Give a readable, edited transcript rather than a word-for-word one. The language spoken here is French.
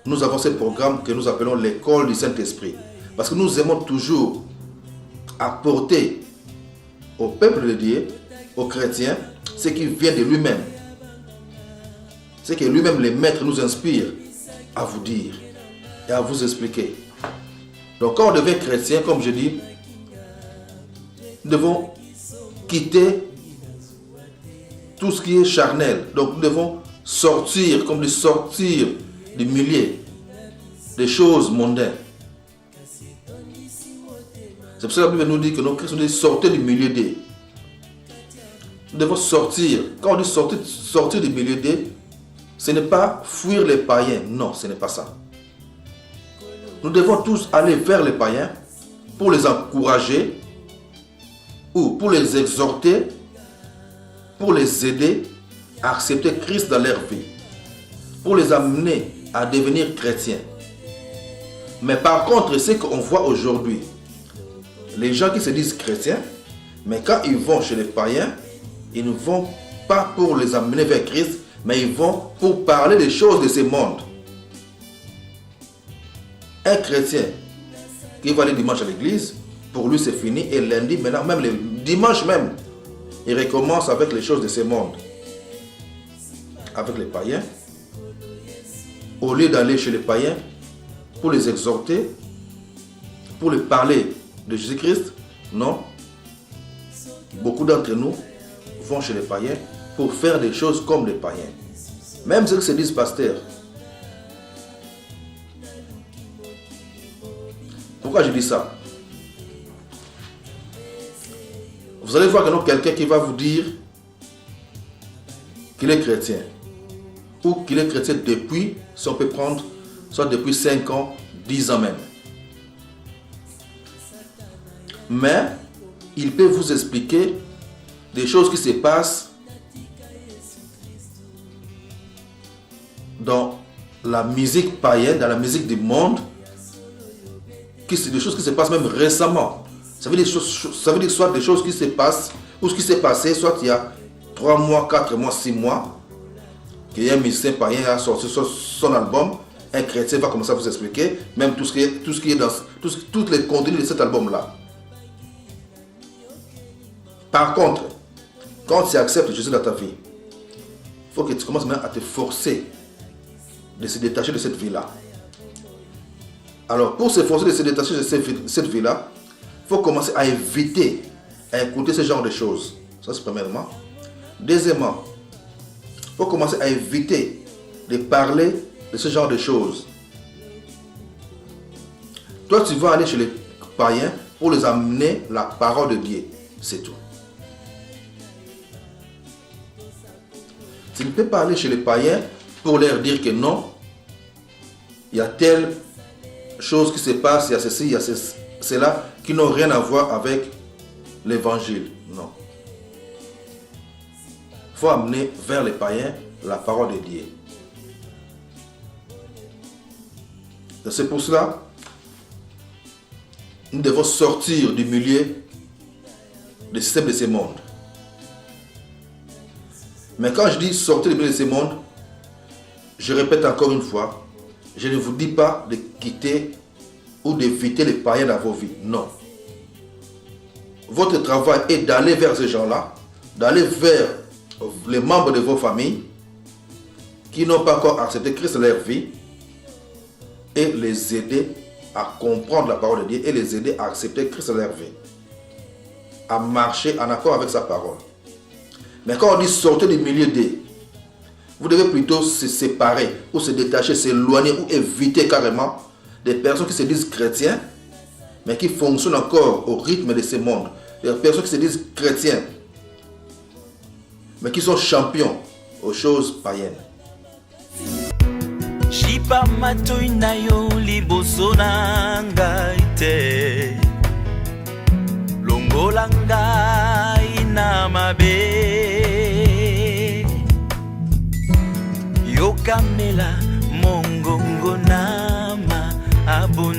nous avons ce programme que nous appelons l'école du Saint-Esprit. Parce que nous aimons toujours apporter au peuple de Dieu, aux chrétiens, ce qui vient de lui-même. Ce que lui-même, le maître, nous inspire à vous dire et à vous expliquer. Donc quand on devient chrétien, comme je dis, nous devons quitter tout ce qui est charnel. Donc nous devons sortir, comme de sortir du milieu des choses mondaines. C'est pour ça que la Bible nous dit que nos chrétiens doivent sortir du milieu d'eux. Nous devons sortir. Quand on dit sortir du milieu d'eux, ce n'est pas fuir les païens. Non, ce n'est pas ça. Nous devons tous aller vers les païens pour les encourager ou pour les exhorter, pour les aider à accepter Christ dans leur vie, pour les amener à devenir chrétiens. Mais par contre, ce qu'on voit aujourd'hui, les gens qui se disent chrétiens, mais quand ils vont chez les païens, ils ne vont pas pour les amener vers Christ, mais ils vont pour parler des choses de ce monde. Un chrétien qui va aller dimanche à l'église, pour lui c'est fini, et lundi, maintenant, même le dimanche même, il recommence avec les choses de ce monde. Avec les païens, au lieu d'aller chez les païens pour les exhorter, pour les parler de Jésus-Christ, non. Beaucoup d'entre nous vont chez les païens pour faire des choses comme les païens. Même ceux qui se disent pasteurs. Pourquoi je dis ça? Vous allez voir que quelqu'un qui va vous dire qu'il est chrétien. Ou qu'il est chrétien depuis, si on peut prendre, soit depuis 5 ans, 10 ans même. Mais il peut vous expliquer des choses qui se passent dans la musique païenne, dans la musique du monde, des choses qui se passent même récemment. Ça veut dire soit des choses qui se passent, ou ce qui s'est passé, soit il y a 3 mois, 4 mois, 6 mois, qu'il y a un musicien païen a sorti son album, un chrétien va commencer à vous expliquer, même tout ce qui est dans tous les contenus de cet album-là. Par contre, quand tu acceptes Jésus dans ta vie, il faut que tu commences maintenant à te forcer de se détacher de cette vie-là. Alors, pour se forcer de se détacher de cette vie-là, il faut commencer à éviter à écouter ce genre de choses. Ça, c'est premièrement. Deuxièmement, il faut commencer à éviter de parler de ce genre de choses. Toi, tu vas aller chez les païens pour les amener la parole de Dieu. C'est tout. Tu ne peux pas aller chez les païens pour leur dire que non, il y a telle chose qui se passe, il y a ceci, il y a cela, qui n'ont rien à voir avec l'évangile. Non. Il faut amener vers les païens la parole de Dieu. C'est pour cela nous devons sortir du milieu du système de ce monde. Mais quand je dis sortir du milieu de ce monde, je répète encore une fois, je ne vous dis pas de quitter ou d'éviter les païens dans vos vies. Non. Votre travail est d'aller vers ces gens-là, d'aller vers les membres de vos familles qui n'ont pas encore accepté Christ dans leur vie et les aider à comprendre la parole de Dieu et les aider à accepter Christ dans leur vie, à marcher en accord avec sa parole. Mais quand on dit sortir du milieu d'eux, vous devez plutôt se séparer ou se détacher, s'éloigner ou éviter carrément des personnes qui se disent chrétiens, mais qui fonctionnent encore au rythme de ce monde. Des personnes qui se disent chrétiens, mais qui sont champions aux choses païennes. Shipa matoi na yo liboso na ngai te, longola ngai na mabe, yokamela mongongo na